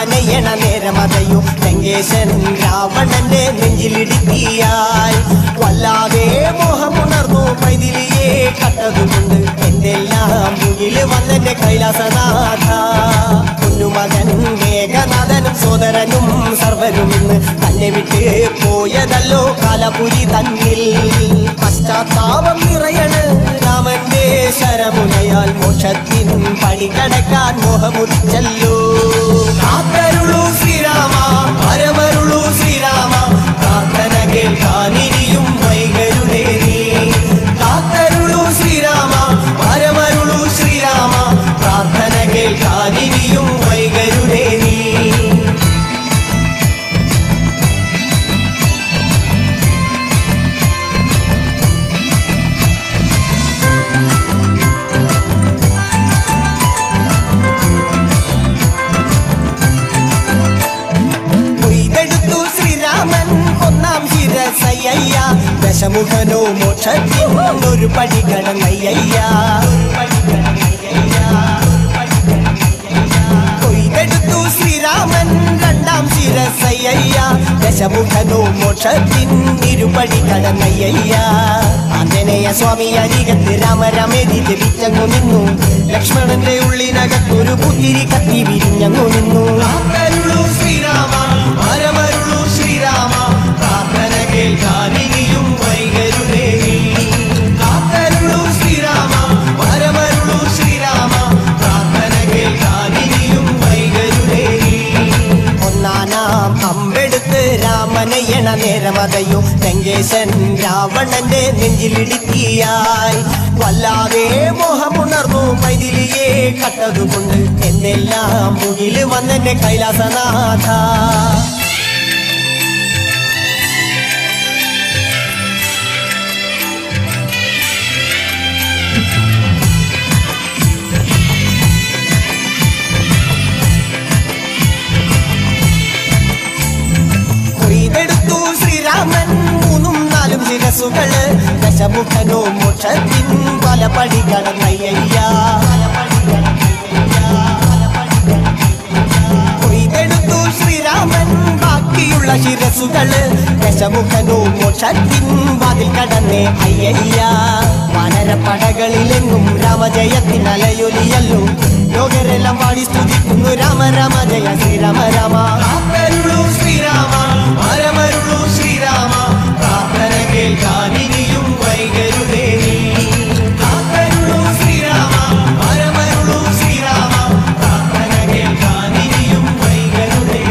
രാമനയണ നേരമതയോ ലങ്കേശൻ രാവണന്റെ നെഞ്ചിലിടുക്കിയായി വല്ലാതെ മോഹമുണർന്നു മൈഥിലിയെ കണ്ടതുകൊണ്ട് എന്തെല്ലാം മുന്നില് വന്നെന്റെ കൈലാസനാഥ കുഞ്ഞുമകൻ മേഘനാഥനും സോദരനും സർവരും ഇന്ന് തന്നെ വിട്ട് പോയതല്ലോ കാലപുരി തന്നിൽ പശ്ചാത്താപം നിറയണ് രാമന്റെ ശരമുനയാൽ മോക്ഷത്തിൻ പടി കടക്കാൻ മോഹമുറിച്ചല്ലോ കാത്തരുളൂ ശ്രീരാമ പരമരുളൂ ശ്രീരാമ പ്രാർത്ഥന കേൾക്കാനിരിയും വൈകരുടെ നീ കാത്തരുളൂ ശ്രീരാമ പരമരുളൂ ശ്രീരാമ പ്രാർത്ഥന കേൾക്കാനിരിയും വൈകരുടെ നീ ദശമുഖനോ മോക്ഷത്തിൻ ഒരു പടി കടന്നയ്യ കൊയ്തെടുത്തു ശ്രീരാമൻ രണ്ടാം ശിരസയ്യ ദശമുഖനോ മോക്ഷത്തിൻ ഇരുപടി കടന്നയ്യ ആഞ്ജനേയ സ്വാമി അരികത്ത് രാമരാമേതി ജപിച്ചങ്ങു നിന്നു ലക്ഷ്മണന്റെ ഉള്ളിനകത്തൊരു പുത്തിരി കത്തി വിരിഞ്ഞങ്ങു നിന്നു ശ്രീരാമ പരമരുളൂ ശ്രീരാമ പ്രാർത്ഥന കേൾക്കാനിരിയും വൈകരുടെ കാത്തരുളൂ ശ്രീരാമ പരമരുളൂ ശ്രീരാമ പ്രാർത്ഥന കേൾക്കാനിരിയും വൈകരുടെ ഒന്നാനാം അമ്പെടുത്ത് രാമനയണ നേരമതയോ ലങ്കേശൻ രാവണന്റെ നെഞ്ചിലിടുക്കിയായി വല്ലാതെ മോഹമുണർന്നു മൈഥിലിയെ കണ്ടതുകൊണ്ട് എന്തെല്ലാം മുന്നില് വന്നെന്റെ കൈലാസനാഥ ശ്രീരാമൻ മൂന്നും നാലും ശിരസുകള് ദശമുഖനോ മോക്ഷത്തിൻ പല പടി കടന്നയ്യ കൊയ്തെടുത്തു ശ്രീരാമൻ ബാക്കിയുള്ള ശിരസുകള് ദശമുഖനോ മോക്ഷത്തിൻ വാതിൽ കടന്നേ അയ്യ വാനരപ്പടകളിലെങ്ങും രാമജയത്തിൻ അലയൊലിയല്ലോ ലോകരെല്ലാം പാടി സ്തുതിക്കുന്നു രാമ രാമ ജയ ശ്രീരാമ രാമ ശ്രീരാമ പരമരുളൂ ശ്രീരാമ പ്രാർത്ഥന കേൾക്കാനിരിയും വൈകരുടെ കാത്തരുളൂ ശ്രീരാമ പരമരുളൂ ശ്രീരാമ പ്രാർത്ഥന കേൾക്കാനിരിയും വൈകരുടെ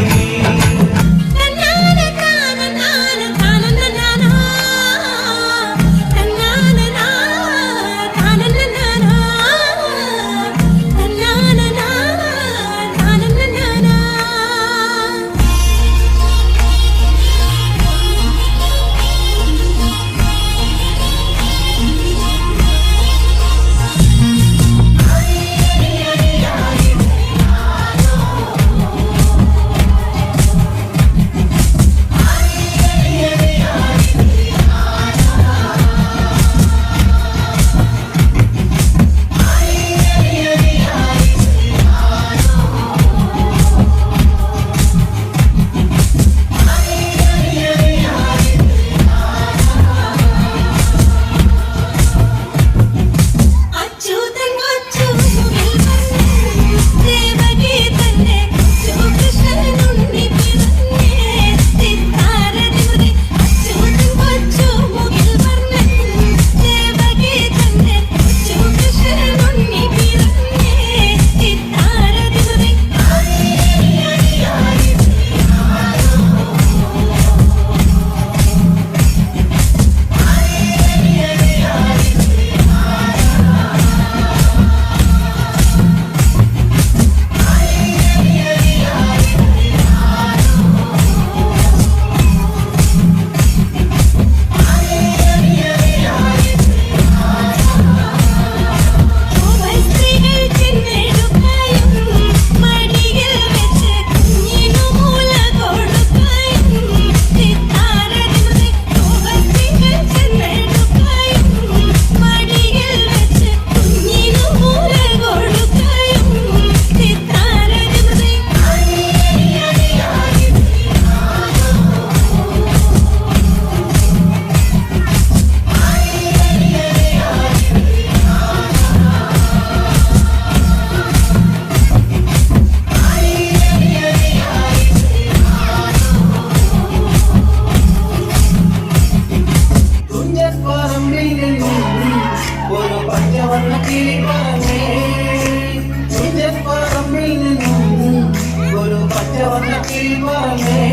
പറഞ്ഞേ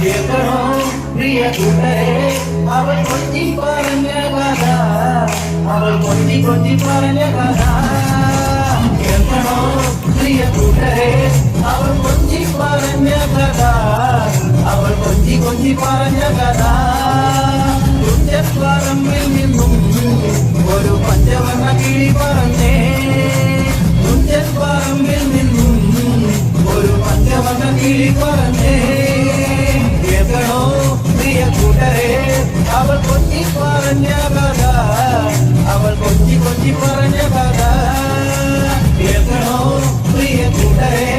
കേൾക്കണോ പ്രിയ കൂട്ടരെ അവൾ കൊഞ്ചി പറഞ്ഞ കഥ അവൾ കൊഞ്ചി കൊഞ്ചി പറഞ്ഞ കഥ കേൾക്കണോ പ്രിയ കൂട്ടരെ അവൾ കൊഞ്ചി പറഞ്ഞ കഥ അവൾ കൊഞ്ചി കൊഞ്ചി പറഞ്ഞ കഥ പറമ്പിൽ നിന്നും ഒരു പഞ്ചവർണ്ണ കിളി പറഞ്ഞേ പറമ്പിൽ നിന്നും ഒരു പഞ്ചവർണ്ണ കിളി പറഞ്ഞേ കേൾക്കണോ പ്രിയ കൂട്ടരെ അവൾ കൊഞ്ചി പറഞ്ഞ കഥ അവൾ കൊഞ്ചി കൊഞ്ചി പറഞ്ഞ കഥ കേൾക്കണോ പ്രിയ കൂട്ടരെ